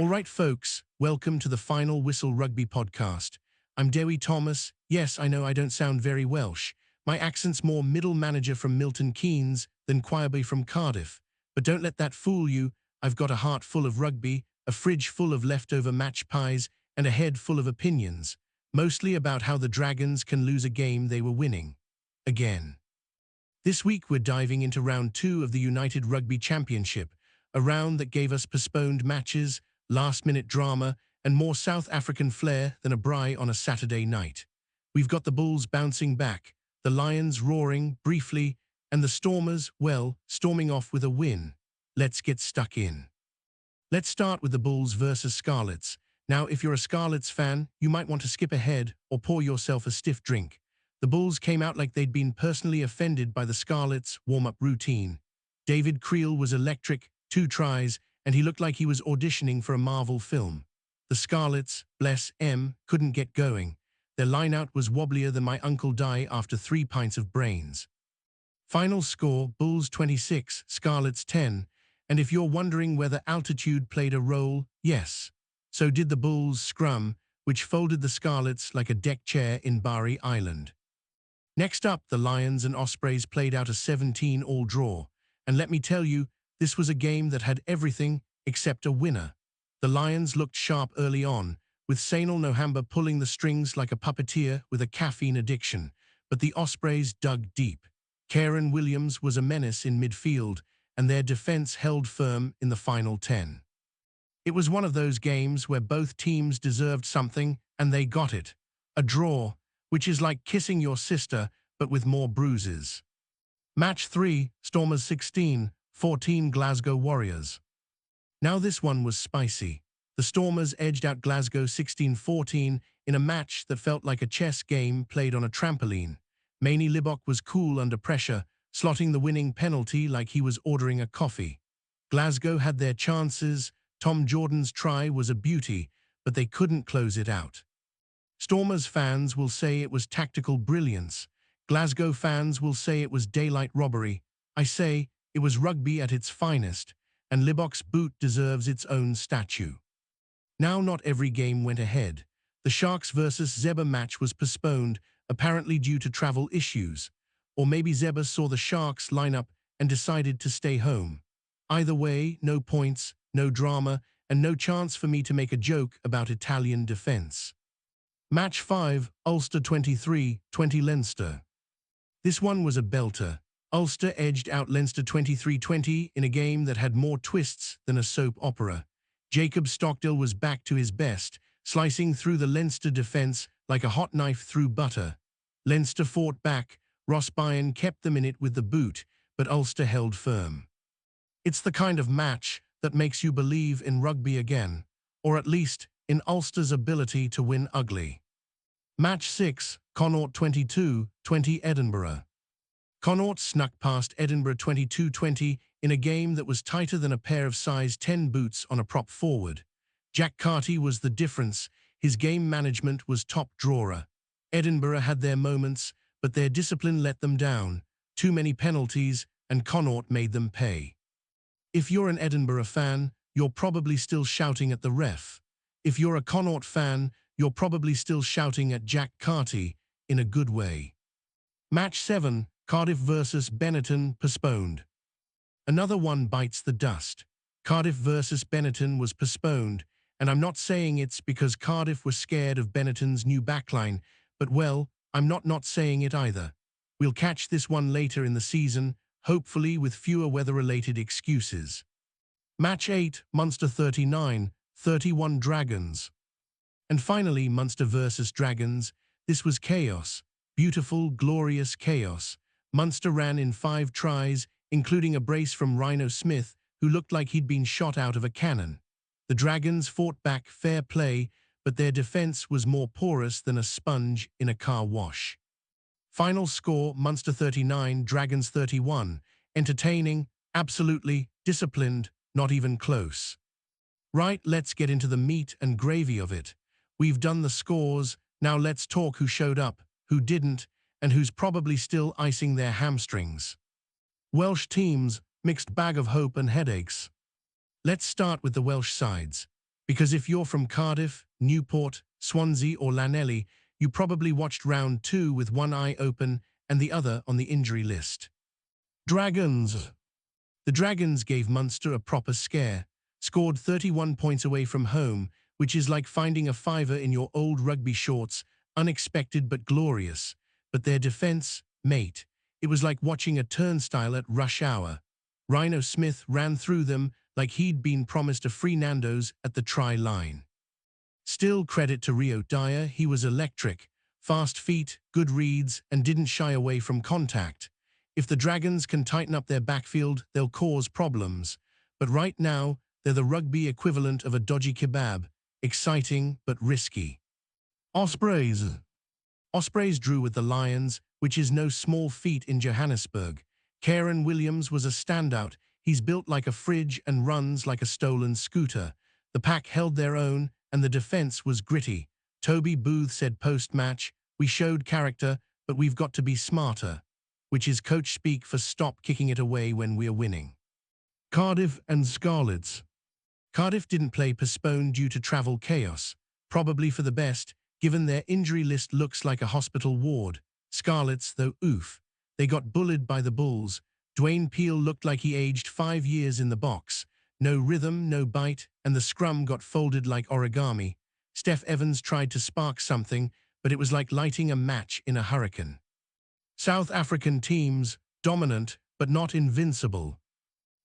All right, folks, welcome to the Final Whistle Rugby podcast. I'm Dewi Thomas. Yes, I know I don't sound very Welsh. My accent's more middle manager from Milton Keynes than Choirby from Cardiff. But don't let that fool you. I've got a heart full of rugby, a fridge full of leftover match pies, and a head full of opinions, mostly about how the Dragons can lose a game they were winning. Again. This week we're diving into round 2 of the United Rugby Championship, a round that gave us postponed matches, last-minute drama, and more South African flair than a braai on a Saturday night. We've got the Bulls bouncing back, the Lions roaring briefly, and the Stormers, well, storming off with a win. Let's get stuck in. Let's start with the Bulls versus Scarlets. Now, if you're a Scarlets fan, you might want to skip ahead or pour yourself a stiff drink. The Bulls came out like they'd been personally offended by the Scarlets' warm-up routine. David Creel was electric, 2 tries, and he looked like he was auditioning for a Marvel film. The Scarlets, bless M, couldn't get going. Their lineout was wobblier than my Uncle Die after 3 pints of brains. Final score, Bulls 26, Scarlets 10, and if you're wondering whether altitude played a role, yes. So did the Bulls' scrum, which folded the Scarlets like a deck chair in Bari Island. Next up, the Lions and Ospreys played out a 17-all draw, and let me tell you, this was a game that had everything except a winner. The Lions looked sharp early on, with Sainal Nohamba pulling the strings like a puppeteer with a caffeine addiction, but the Ospreys dug deep. Karen Williams was a menace in midfield, and their defense held firm in the final 10. It was one of those games where both teams deserved something, and they got it. A draw, which is like kissing your sister, but with more bruises. Match 3, Stormers 16, 14 Glasgow Warriors. Now this one was spicy. The Stormers edged out Glasgow 16-14 in a match that felt like a chess game played on a trampoline. Manie Libbok was cool under pressure, slotting the winning penalty like he was ordering a coffee. Glasgow had their chances. Tom Jordan's try was a beauty, but they couldn't close it out. Stormers fans will say it was tactical brilliance. Glasgow fans will say it was daylight robbery. I say it was rugby at its finest, and Libbok's boot deserves its own statue. Now not every game went ahead. The Sharks versus Zebra match was postponed, apparently due to travel issues. Or maybe Zebra saw the Sharks line up and decided to stay home. Either way, no points, no drama, and no chance for me to make a joke about Italian defense. Match 5, Ulster 23, 20 Leinster. This one was a belter. Ulster edged out Leinster 23-20 in a game that had more twists than a soap opera. Jacob Stockdale was back to his best, slicing through the Leinster defence like a hot knife through butter. Leinster fought back, Ross Byrne kept them in it with the boot, but Ulster held firm. It's the kind of match that makes you believe in rugby again, or at least in Ulster's ability to win ugly. Match 6, Connaught 22, 20 Edinburgh. Connaught snuck past Edinburgh 22-20 in a game that was tighter than a pair of size 10 boots on a prop forward. Jack Carty was the difference. His game management was top drawer. Edinburgh had their moments, but their discipline let them down. Too many penalties, and Connaught made them pay. If you're an Edinburgh fan, you're probably still shouting at the ref. If you're a Connaught fan, you're probably still shouting at Jack Carty, in a good way. Match 7, Cardiff versus Benetton, postponed. Another one bites the dust. Cardiff versus Benetton was postponed, and I'm not saying it's because Cardiff was scared of Benetton's new backline, but well, I'm not saying it either. We'll catch this one later in the season, hopefully with fewer weather-related excuses. Match 8, Munster 39, 31 Dragons. And finally, Munster versus Dragons. This was chaos. Beautiful, glorious chaos. Munster ran in 5 tries, including a brace from Rhyno Smith, who looked like he'd been shot out of a cannon. The Dragons fought back fair play, but their defence was more porous than a sponge in a car wash. Final score, Munster 39, Dragons 31. Entertaining, absolutely, disciplined, not even close. Right, let's get into the meat and gravy of it. We've done the scores, now let's talk who showed up, who didn't, and who's probably still icing their hamstrings. Welsh teams, mixed bag of hope and headaches. Let's start with the Welsh sides. Because if you're from Cardiff, Newport, Swansea or Llanelli, you probably watched round 2 with one eye open and the other on the injury list. Dragons. The Dragons gave Munster a proper scare, scored 31 points away from home, which is like finding a fiver in your old rugby shorts, unexpected but glorious. But their defence, mate, it was like watching a turnstile at rush hour. Rhyno Smith ran through them like he'd been promised a free Nando's at the try line. Still credit to Rio Dyer, he was electric, fast feet, good reads, and didn't shy away from contact. If the Dragons can tighten up their backfield, they'll cause problems. But right now, they're the rugby equivalent of a dodgy kebab, exciting but risky. Ospreys. Ospreys drew with the Lions, which is no small feat in Johannesburg. Kieran Williams was a standout. He's built like a fridge and runs like a stolen scooter. The pack held their own, and the defence was gritty. Toby Booth said post-match, "We showed character, but we've got to be smarter," which is coach speak for stop kicking it away when we're winning. Cardiff and Scarlets. Cardiff didn't play, postponed due to travel chaos, probably for the best, given their injury list looks like a hospital ward. Scarlets, though, oof. They got bullied by the Bulls. Dwayne Peel looked like he aged 5 years in the box. No rhythm, no bite, and the scrum got folded like origami. Steph Evans tried to spark something, but it was like lighting a match in a hurricane. South African teams, dominant, but not invincible.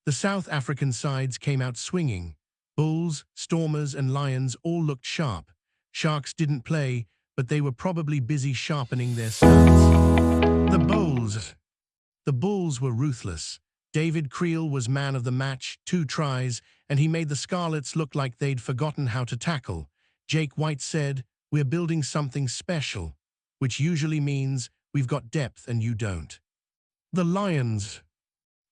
The South African sides came out swinging. Bulls, Stormers and Lions all looked sharp. Sharks didn't play, but they were probably busy sharpening their studs. The Bulls. The Bulls were ruthless. David Creel was man of the match, 2 tries, and he made the Scarlets look like they'd forgotten how to tackle. Jake White said, "We're building something special," which usually means we've got depth and you don't. The Lions.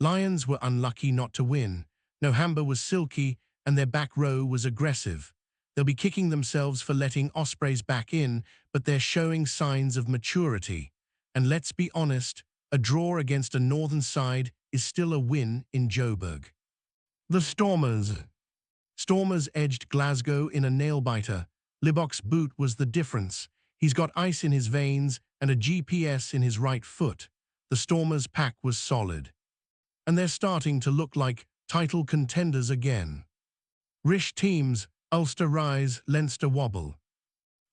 Lions were unlucky not to win. Nohamba was silky, and their back row was aggressive. They'll be kicking themselves for letting Ospreys back in, but they're showing signs of maturity. And let's be honest, a draw against a northern side is still a win in Joburg. The Stormers. Stormers edged Glasgow in a nail-biter. Libbok's boot was the difference. He's got ice in his veins and a GPS in his right foot. The Stormers' pack was solid. And they're starting to look like title contenders again. Rish teams, Ulster rise, Leinster wobble.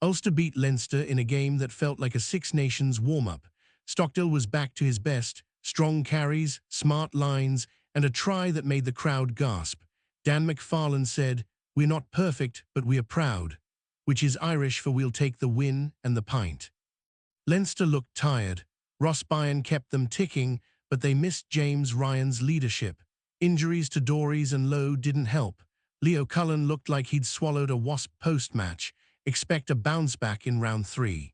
Ulster beat Leinster in a game that felt like a Six Nations warm-up. Stockdale was back to his best, strong carries, smart lines, and a try that made the crowd gasp. Dan McFarlane said, "We're not perfect, but we are proud," which is Irish for "we'll take the win and the pint." Leinster looked tired. Ross Byrne kept them ticking, but they missed James Ryan's leadership. Injuries to Dories and Lowe didn't help. Leo Cullen looked like he'd swallowed a wasp post-match. Expect a bounce-back in round 3.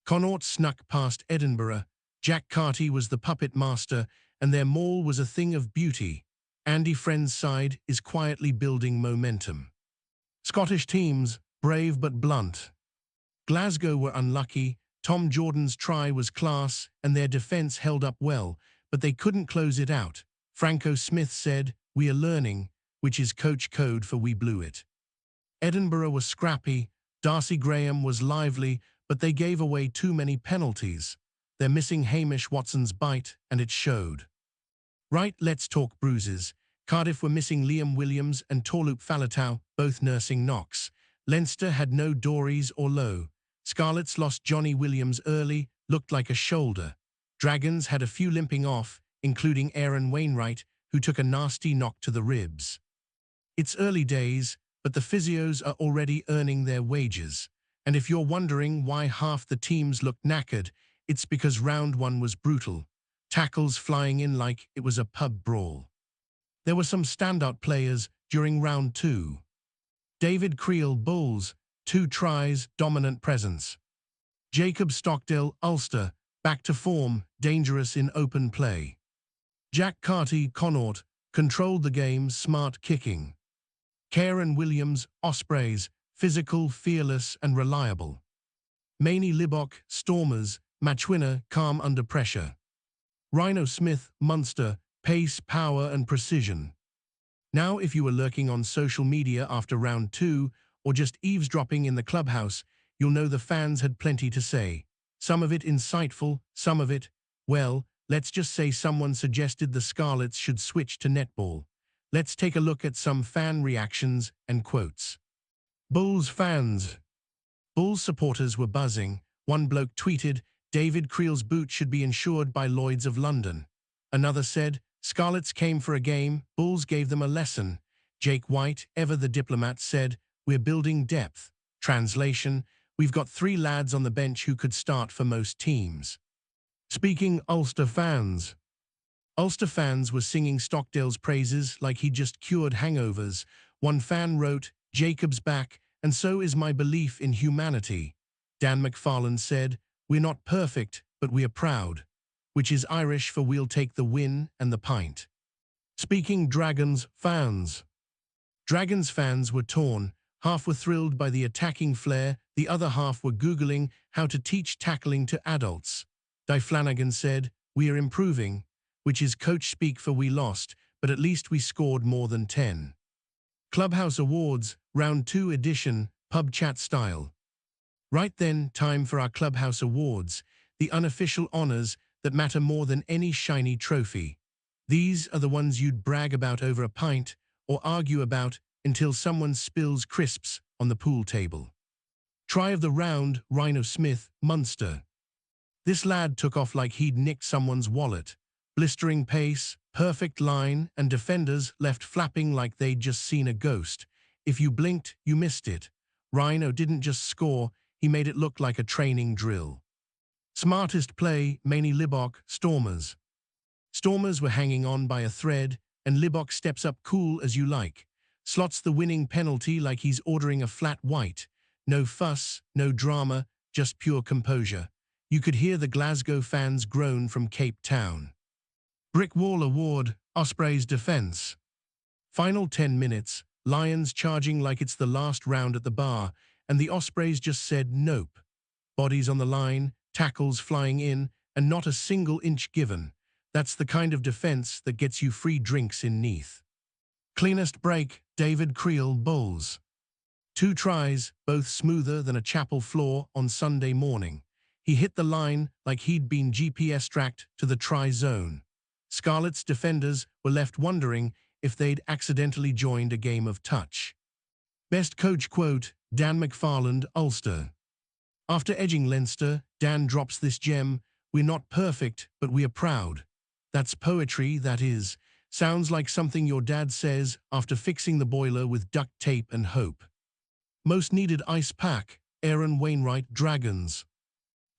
Connaught snuck past Edinburgh. Jack Carty was the puppet master, and their maul was a thing of beauty. Andy Friend's side is quietly building momentum. Scottish teams, brave but blunt. Glasgow were unlucky. Tom Jordan's try was class, and their defence held up well, but they couldn't close it out. Franco Smith said, "We are learning," which is coach code for "we blew it." Edinburgh was scrappy. Darcy Graham was lively, but they gave away too many penalties. They're missing Hamish Watson's bite, and it showed. Right, let's talk bruises. Cardiff were missing Liam Williams and Torloop Faletau, both nursing knocks. Leinster had no Dories or Lowe. Scarlets lost Johnny Williams early, looked like a shoulder. Dragons had a few limping off, including Aaron Wainwright, who took a nasty knock to the ribs. It's early days, but the physios are already earning their wages. And if you're wondering why half the teams look knackered, it's because round 1 was brutal. Tackles flying in like it was a pub brawl. There were some standout players during round 2. David Creel, Bulls, 2 tries, dominant presence. Jacob Stockdale, Ulster, back to form, dangerous in open play. Jack Carty, Connaught, controlled the game, smart kicking. Kieran Williams, Ospreys, physical, fearless and reliable. Manie Libbok, Stormers, matchwinner, calm under pressure. Rhyno Smith, Munster, pace, power and precision. Now, if you were lurking on social media after round 2 or just eavesdropping in the clubhouse, you'll know the fans had plenty to say. Some of it insightful, some of it, well, let's just say someone suggested the Scarlets should switch to netball. Let's take a look at some fan reactions and quotes. Bulls fans. Bulls supporters were buzzing. One bloke tweeted, "David Creel's boot should be insured by Lloyd's of London." Another said, "Scarlets came for a game, Bulls gave them a lesson." Jake White, ever the diplomat, said, "We're building depth." Translation, "We've got 3 lads on the bench who could start for most teams." Speaking Ulster fans. Ulster fans were singing Stockdale's praises like he just cured hangovers. One fan wrote, "Jacob's back, and so is my belief in humanity." Dan McFarland said, "We're not perfect, but we are proud," which is Irish for "we'll take the win and the pint." Speaking Dragons fans. Dragons fans were torn. Half were thrilled by the attacking flair, the other half were Googling how to teach tackling to adults. Di Flanagan said, "We are improving," which is coach speak for "we lost, but at least we scored more than 10. Clubhouse Awards, Round 2 edition, pub chat style. Right then, time for our Clubhouse Awards, the unofficial honors that matter more than any shiny trophy. These are the ones you'd brag about over a pint or argue about until someone spills crisps on the pool table. Try of the round, Rhyno Smith, Munster. This lad took off like he'd nicked someone's wallet. Blistering pace, perfect line, and defenders left flapping like they'd just seen a ghost. If you blinked, you missed it. Rhyno didn't just score, he made it look like a training drill. Smartest play, Manie Libbok, Stormers. Stormers were hanging on by a thread, and Libbok steps up cool as you like. Slots the winning penalty like he's ordering a flat white. No fuss, no drama, just pure composure. You could hear the Glasgow fans groan from Cape Town. Brick Wall Award, Ospreys defense. Final 10 minutes, Lions charging like it's the last round at the bar, and the Ospreys just said nope. Bodies on the line, tackles flying in, and not a single inch given. That's the kind of defense that gets you free drinks in Neath. Cleanest break, David Creel, Bulls. 2 tries, both smoother than a chapel floor on Sunday morning. He hit the line like he'd been GPS tracked to the try zone. Scarlets defenders were left wondering if they'd accidentally joined a game of touch. Best coach quote, Dan McFarland, Ulster. After edging Leinster, Dan drops this gem, "We're not perfect, but we are proud." That's poetry, that is. Sounds like something your dad says after fixing the boiler with duct tape and hope. Most needed ice pack, Aaron Wainwright, Dragons.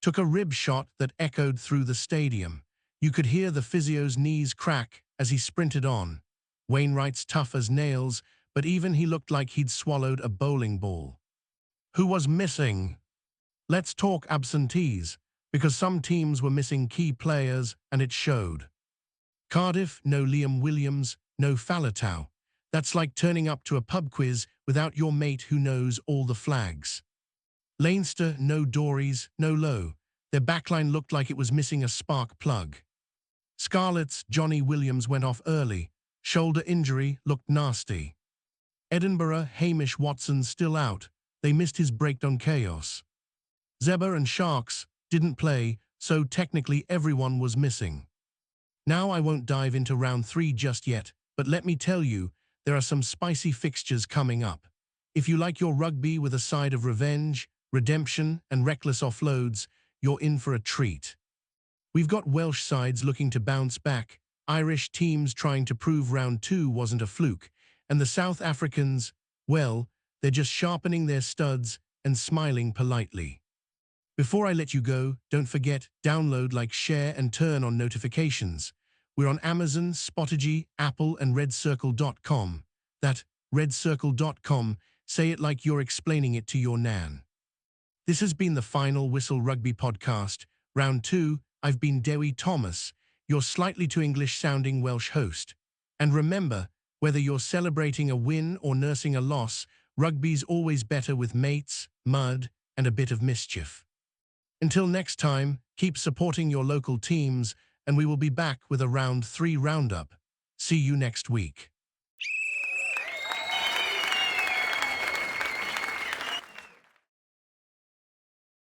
Took a rib shot that echoed through the stadium. You could hear the physio's knees crack as he sprinted on. Wainwright's tough as nails, but even he looked like he'd swallowed a bowling ball. Who was missing? Let's talk absentees, because some teams were missing key players and it showed. Cardiff, no Liam Williams, no Faletau. That's like turning up to a pub quiz without your mate who knows all the flags. Leinster, no Dories, no Lowe. Their backline looked like it was missing a spark plug. Scarlets, Johnny Williams went off early. Shoulder injury, looked nasty. Edinburgh, Hamish Watson still out. They missed his breakdown chaos. Zebra and Sharks didn't play, so technically everyone was missing. Now I won't dive into round 3 just yet, but let me tell you, there are some spicy fixtures coming up. If you like your rugby with a side of revenge, redemption, and reckless offloads, you're in for a treat. We've got Welsh sides looking to bounce back, Irish teams trying to prove round 2 wasn't a fluke, and the South Africans, well, they're just sharpening their studs and smiling politely. Before I let you go, don't forget, download, like, share, and turn on notifications. We're on Amazon, Spotify, Apple, and redcircle.com. That, redcircle.com, say it like you're explaining it to your nan. This has been the Final Whistle Rugby Podcast, Round 2. I've been Dewi Thomas, your slightly too English-sounding Welsh host. And remember, whether you're celebrating a win or nursing a loss, rugby's always better with mates, mud, and a bit of mischief. Until next time, keep supporting your local teams, and we will be back with a Round 3 roundup. See you next week.